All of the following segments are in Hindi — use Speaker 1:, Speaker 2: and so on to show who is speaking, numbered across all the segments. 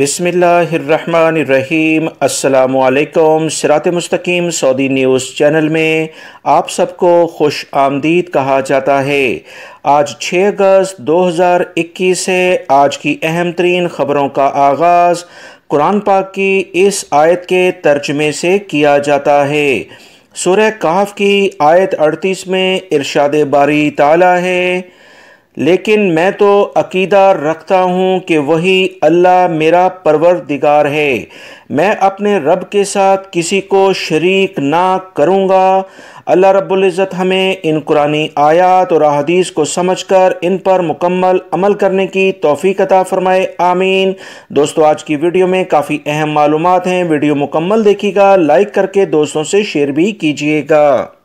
Speaker 1: बिस्मिल्लाहिर्रहमानिर्रहीम। अस्सलामुअलैकुम। सिरात मुस्तकीम सऊदी न्यूज़ चैनल में आप सबको खुश आमदीद कहा जाता है। आज 6 अगस्त 2021 है। आज की अहम तरीन ख़बरों का आगाज़ कुरान पाक की इस आयत के तर्जमे से किया जाता है। सूरह कहफ की आयत 38 में इरशाद बारी ताला है, लेकिन मैं तो अकीदा रखता हूँ कि वही अल्लाह मेरा परवरदिगार है। मैं अपने रब के साथ किसी को शरीक ना करूँगा। अल्लाह रब्बुल इज़्ज़त हमें इन कुरानी आयात और अहादीस को समझकर इन पर मुकम्मल अमल करने की तौफीक अता फरमाए। आमीन। दोस्तों, आज की वीडियो में काफ़ी अहम मालूमात हैं। वीडियो मुकम्मल देखिएगा, लाइक करके दोस्तों से शेयर भी कीजिएगा।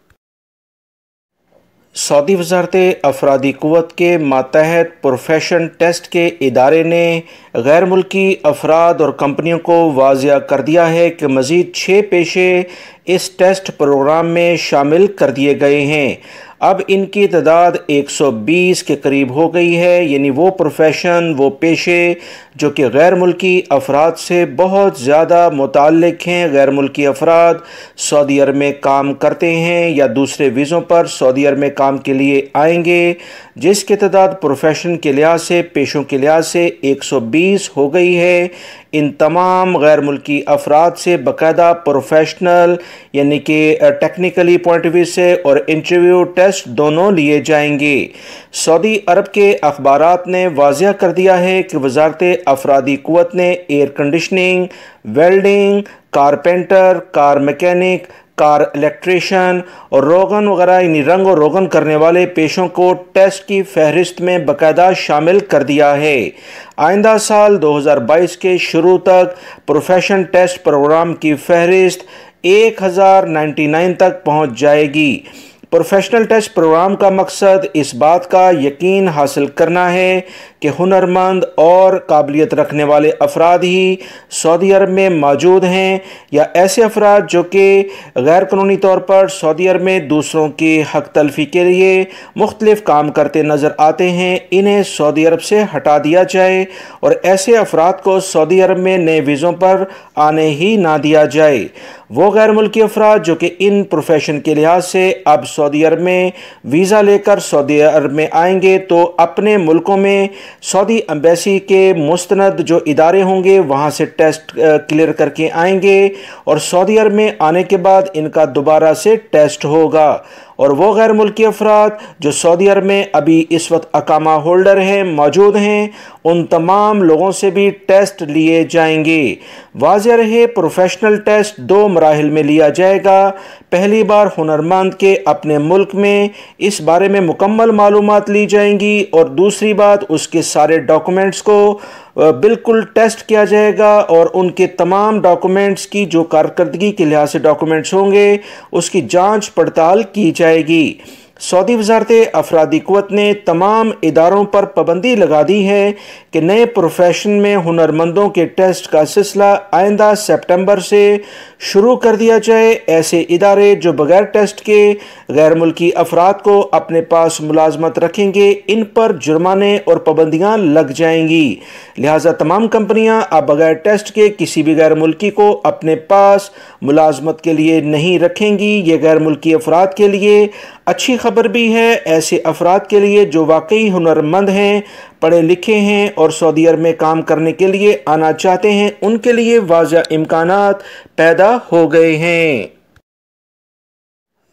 Speaker 1: सऊदी वज़ारत अफरादी क़ुव्वत के मातहत प्रोफेशन टेस्ट के इदारे ने गैर मुल्की अफराद और कंपनियों को वाज़िया कर दिया है कि मज़ीद 6 पेशे इस टेस्ट प्रोग्राम में शामिल कर दिए गए हैं। अब इनकी तादाद 120 के करीब हो गई है। यानी वो प्रोफेशन, वो पेशे जो कि गैर मुल्की अफराद से बहुत ज़्यादा मुताल्लिक़ हैं। गैर मुल्की अफराद सऊदी अरब में काम करते हैं या दूसरे वीज़ों पर सऊदी अरब में काम के लिए आएंगे, जिसकी तादाद प्रोफेशन के लिहाज से, पेशों के लिहाज से 120 हो गई है। इन तमाम गैर मुल्की अफराद से बाकायदा प्रोफेशनल यानी कि टेक्निकली पॉइंट ऑफ व्यू से और इंटरव्यू टेस्ट दोनों लिए जाएंगे। सऊदी अरब के अखबारात ने वाज़िया कर दिया है कि वज़ारत अफरादी क़ुव्वत ने air conditioning, welding, carpenter, car mechanic, car electrician और रोगन वगैरह यानी रंग और रोगन करने वाले पेशों को टेस्ट की फहरिस्त में बाकायदा शामिल कर दिया है। आइंदा साल 2022 के शुरू तक प्रोफेशन टेस्ट प्रोग्राम की फहरिस्त 1099 तक पहुंच जाएगी। प्रोफेशनल टेस्ट प्रोग्राम का मकसद इस बात का यकीन हासिल करना है कि हुनरमंद और काबिलियत रखने वाले अफराद ही सऊदी अरब में मौजूद हैं या ऐसे अफराद जो कि गैर कानूनी तौर पर सऊदी अरब में दूसरों की हक तलफी के लिए मुख्तलिफ काम करते नज़र आते हैं, इन्हें सऊदी अरब से हटा दिया जाए और ऐसे अफराद को सऊदी अरब में नए वीज़ों पर आने ही ना दिया जाए। वो गैर मुल्की अफराद जो कि इन प्रोफेशन के लिहाज से अब सऊदी अरब में वीज़ा लेकर सऊदी अरब में आएंगे तो अपने मुल्कों में सऊदी एम्बेसी के मुस्तनद जो इदारे होंगे वहाँ से टेस्ट क्लियर करके आएंगे और सऊदी अरब में आने के बाद इनका दोबारा से टेस्ट होगा। और वो गैर मुल्की अफराद जो सऊदी अरब में अभी इस वक्त अकामा होल्डर हैं, मौजूद हैं, उन तमाम लोगों से भी टेस्ट लिए जाएंगे। वाज़ेह रहे, प्रोफेशनल टेस्ट 2 मराहिल में लिया जाएगा। पहली बार हुनरमंद के अपने मुल्क में इस बारे में मुकम्मल मालूमात ली जाएंगी और दूसरी बात उसके सारे डॉक्यूमेंट्स को बिल्कुल टेस्ट किया जाएगा और उनके तमाम डॉक्यूमेंट्स की जो कारकर्दगी के लिहाज से डॉक्यूमेंट्स होंगे उसकी जांच पड़ताल की जाएगी। सऊदी वज़ारत अफरादी क़ुव्वत ने तमाम इदारों पर पाबंदी लगा दी है कि नए प्रोफेशन में हुनरमंदों के टेस्ट का सिलसिला आइंदा सितंबर से शुरू कर दिया जाए। ऐसे इदारे जो बगैर टेस्ट के गैर मुल्की अफराद को अपने पास मुलाजमत रखेंगे, इन पर जुर्माने और पाबंदियाँ लग जाएंगी। लिहाजा तमाम कंपनियाँ अब बगैर टेस्ट के किसी भी गैर मुल्की को अपने पास मुलाजमत के लिए नहीं रखेंगी। ये गैर मुल्की अफराद के लिए अच्छी खबर भी है, ऐसे अफराद के लिए जो वाकई हुनरमंद हैं, पढ़े लिखे हैं और सऊदी अरब में काम करने के लिए आना चाहते हैं, उनके लिए वाज़ेह इम्कानात पैदा हो गए हैं।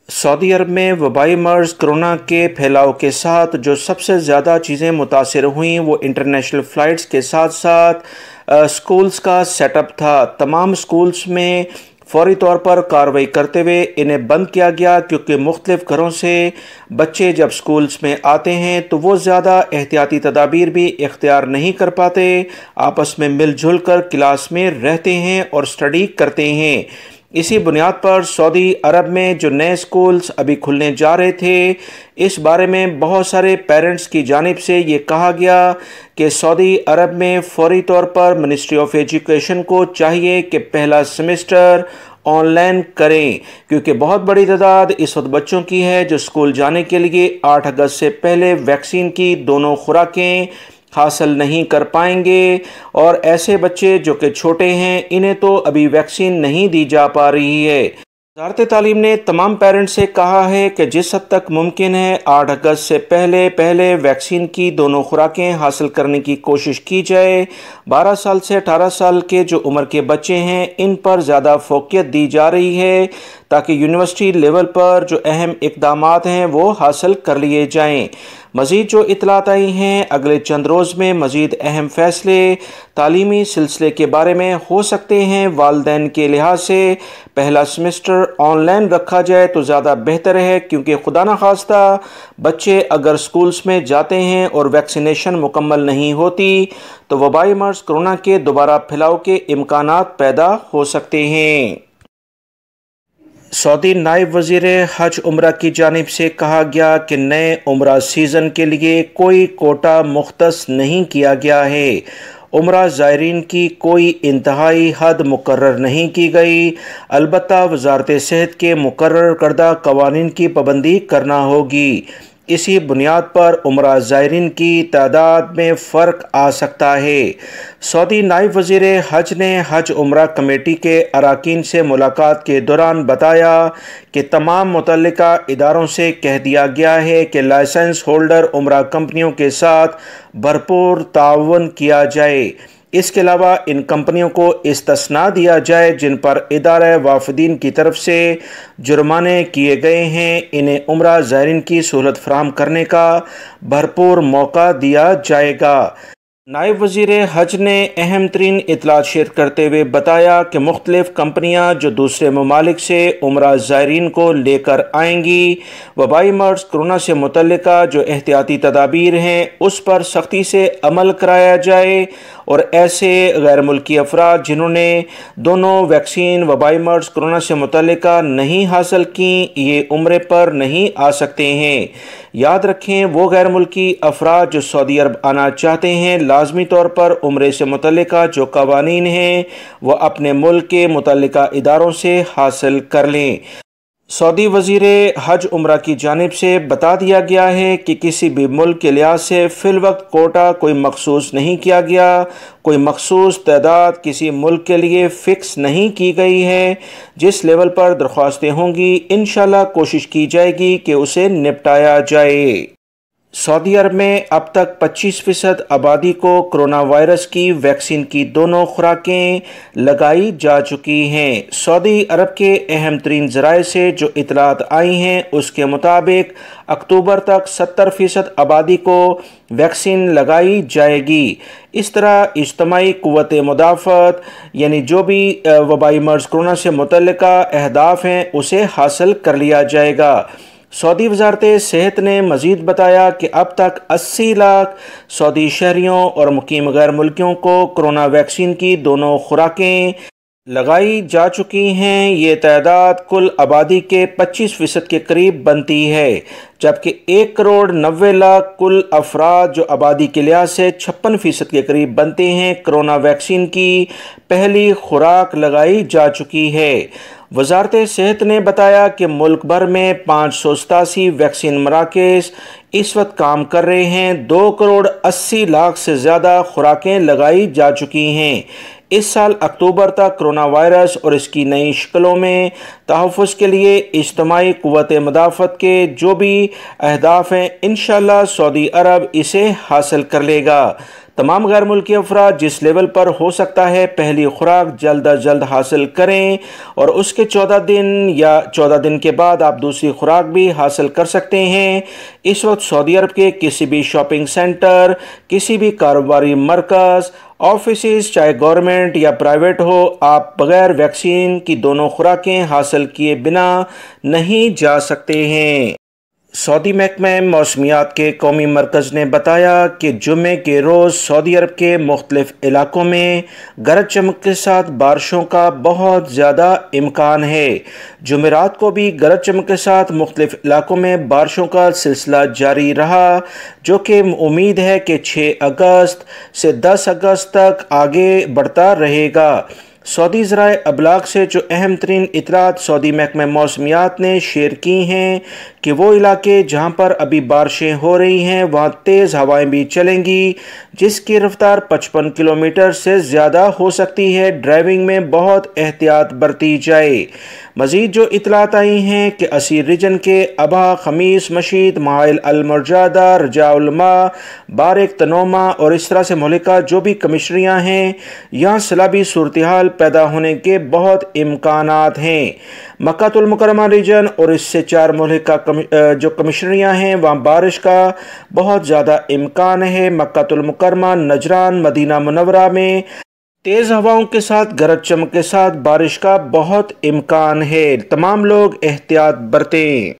Speaker 1: सऊदी अरब में वबाई मर्ज़ कोरोना के फैलाव के साथ जो सबसे ज़्यादा चीज़ें मुतासिर हुई वो इंटरनेशनल फ़्लाइट्स के साथ साथ स्कूल्स का सेटअप था। तमाम स्कूल्स में फौरी तौर पर कार्रवाई करते हुए इन्हें बंद किया गया, क्योंकि मुख्तलिफ घरों से बच्चे जब स्कूल्स में आते हैं तो वो ज़्यादा एहतियाती तदाबीर भी इख्तियार नहीं कर पाते, आपस में मिलजुल कर क्लास में रहते हैं और स्टडी करते हैं। इसी बुनियाद पर सऊदी अरब में जो नए स्कूल्स अभी खुलने जा रहे थे, इस बारे में बहुत सारे पेरेंट्स की जानिब से ये कहा गया कि सऊदी अरब में फौरी तौर पर मिनिस्ट्री ऑफ एजुकेशन को चाहिए कि पहला सेमेस्टर ऑनलाइन करें, क्योंकि बहुत बड़ी तादाद इस वक्त बच्चों की है जो स्कूल जाने के लिए 8 अगस्त से पहले वैक्सीन की दोनों खुराकें हासिल नहीं कर पाएंगे। और ऐसे बच्चे जो कि छोटे हैं, इन्हें तो अभी वैक्सीन नहीं दी जा पा रही है। वज़ारत तालीम ने तमाम पेरेंट्स से कहा है कि जिस हद तक मुमकिन है 8 अगस्त से पहले वैक्सीन की दोनों खुराकें हासिल करने की कोशिश की जाए। 12 साल से 18 साल के जो उम्र के बच्चे हैं, इन पर ज़्यादा फोकियत दी जा रही है ताकि यूनिवर्सिटी लेवल पर जो अहम इक़दामात हैं वो हासिल कर लिए जाएँ। मज़ीद जो इतलात आई हैं, अगले चंद रोज़ में मज़ीद अहम फ़ैसले तालीमी सिलसिले के बारे में हो सकते हैं। वालिदैन के लिहाज से पहला सेमेस्टर ऑनलाइन रखा जाए तो ज़्यादा बेहतर है, क्योंकि खुदा न खास्ता बच्चे अगर स्कूल्स में जाते हैं और वैक्सीनेशन मुकम्मल नहीं होती तो वबाई मर्ज़ कोरोना के दोबारा फैलाव के इम्कानात पैदा हो सकते हैं। सऊदी नायब वज़ीर हज उम्रा की जानिब से कहा गया कि नए उम्रा सीज़न के लिए कोई कोटा मुख्तस नहीं किया गया है। उम्रा ज़ायरीन की कोई इंतहाई हद मुकर्रर नहीं की गई, अलबत्ता वज़ारत सेहत के मुकर्रर करदा कवानीन की पाबंदी करना होगी। इसी बुनियाद पर उम्रा ज़ायरीन की तादाद में फ़र्क आ सकता है। सऊदी नायब वज़ीर हज ने हज उम्रा कमेटी के अरकान से मुलाकात के दौरान बताया कि तमाम मुतल्लिका इदारों से कह दिया गया है कि लाइसेंस होल्डर उम्रा कंपनियों के साथ भरपूर ताउन किया जाए। इसके अलावा इन कंपनियों को इस्तिस्ना दिया जाए जिन पर इदारा वाफदीन की तरफ से जुर्माने किए गए हैं, इन्हें उम्रा ज़ायरीन की सहूलत फराहम करने का भरपूर मौका दिया जाएगा। नायब वज़ीर हज ने अहम तरीन इतलात शेयर करते हुए बताया कि मुख्तलिफ कंपनियां जो दूसरे ममालिक से उम्रा ज़ायरीन को लेकर आएंगी, वबाई मर्ज़ कोरोना से मुतल्लिका जो एहतियाती तदाबीर हैं उस पर सख्ती से अमल कराया जाए और ऐसे गैर मुल्की अफराद जिन्होंने दोनों वैक्सीन वबाई मर्ज़ कोरोना से मुतल्लिका नहीं हासिल की, ये उम्रे पर नहीं आ सकते हैं। याद रखें, वो गैर मुल्की अफराद जो सऊदी अरब आना चाहते हैं, लाजमी तौर पर उम्रे से मुतल्लिका जो कवानीन हैं वह अपने मुल्क के मुतल्लिका इदारों से हासिल कर लें। सऊदी वज़ीर हज उम्रा की जानिब से बता दिया गया है कि किसी भी मुल्क के लिहाज से फ़िलवक्त कोटा कोई मखसूस नहीं किया गया, कोई मखसूस तादाद किसी मुल्क के लिए फ़िक्स नहीं की गई है। जिस लेवल पर दरख्वास्तें होंगी इंशाअल्लाह कोशिश की जाएगी कि उसे निपटाया जाए। सऊदी अरब में अब तक 25% आबादी को कोरोना वायरस की वैक्सीन की दोनों खुराकें लगाई जा चुकी हैं। सऊदी अरब के अहम तरीन ज़राए से जो इतलात आई हैं उसके मुताबिक अक्टूबर तक 70% आबादी को वैक्सीन लगाई जाएगी। इस तरह इज्तमाई क़ुव्वत मुदाफ़त यानी जो भी वबाई मर्ज़ कोरोना से मुतल्लिका अहदाफ हैं उसे हासिल कर लिया जाएगा। सऊदी वज़ारत सेहत ने मज़ीद बताया कि अब तक 80 लाख सऊदी शहरियों और मुकीम गैर मुल्कियों को कोरोना वैक्सीन की दोनों खुराकें लगाई जा चुकी हैं। ये तादाद कुल आबादी के 25% के करीब बनती है, जबकि 1,90,00,000 कुल अफराद जो आबादी के लिहाज से 56% के करीब बनते हैं, कोरोना वैक्सीन की पहली खुराक लगाई जा चुकी है। वज़ारत सेहत ने बताया कि मुल्क भर में 587 वैक्सीन मराकज़ इस वक्त काम कर रहे हैं। 2,80,00,000 से ज़्यादा खुराकें लगाई जा चुकी हैं। इस साल अक्टूबर तक कोरोना वायरस और इसकी नई शक्लों में तहफ़्फ़ुज़ के लिए इज्तमाई क़ुव्वत मुदाफ़त के जो भी अहदाफ हैं इंशाअल्लाह सऊदी अरब इसे हासिल कर लेगा। तमाम गैर मुल्की अफराद जिस लेवल पर हो सकता है पहली खुराक जल्द अज जल्द हासिल करें और उसके 14 दिन या 14 दिन के बाद आप दूसरी खुराक भी हासिल कर सकते हैं। इस वक्त सऊदी अरब के किसी भी शॉपिंग सेंटर, किसी भी कारोबारी मरकज़, ऑफिस चाहे गवर्नमेंट या प्राइवेट हो, आप बगैर वैक्सीन की दोनों खुराकें हासिल किए बिना नहीं जा सकते हैं। सऊदी महकमा मौसमियात के कौमी मरकज़ ने बताया कि जुम्मे के रोज़ सऊदी अरब के मुख्तलिफ इलाकों में गरज चमक के साथ बारिशों का बहुत ज़्यादा इम्कान है। जुमेरात को भी गरज चमक के साथ मुख्तलिफ इलाकों में बारिशों का सिलसिला जारी रहा, जो कि उम्मीद है कि 6 अगस्त से 10 अगस्त तक आगे बढ़ता रहेगा। सऊदी ज़राए अबलाग से जो अहम तरीन इतलात सऊदी महकमा मौसमियात ने शेयर की हैं कि वो इलाके जहाँ पर अभी बारिशें हो रही हैं वहाँ तेज़ हवाएं भी चलेंगी, जिसकी रफ्तार 55 किलोमीटर से ज़्यादा हो सकती है। ड्राइविंग में बहुत एहतियात बरती जाए। मज़ीद जो इतलात आई हैं कि असीर रीजन के अबा, खमीस, मशीद, माइल अल मुरजादा, रजाउलमा, बारिक, तनोमा और इस तरह से मुहलिका जो भी कमिश्नरियाँ हैं, यहाँ सैलाबी सूरत हाल पैदा होने के बहुत इम्कानात हैं। मक्कातुल मुकर्रमा रीजन और इससे 4 मुहलिका जो कमिश्नरियाँ हैं वहाँ बारिश का बहुत ज़्यादा इम्कान है। मक्कातुल मुकर्रमा, नजरान, मदीना मुनव्वरा में तेज़ हवाओं के साथ गरज चमक के साथ बारिश का बहुत इम्कान है। तमाम लोग एहतियात बरतें।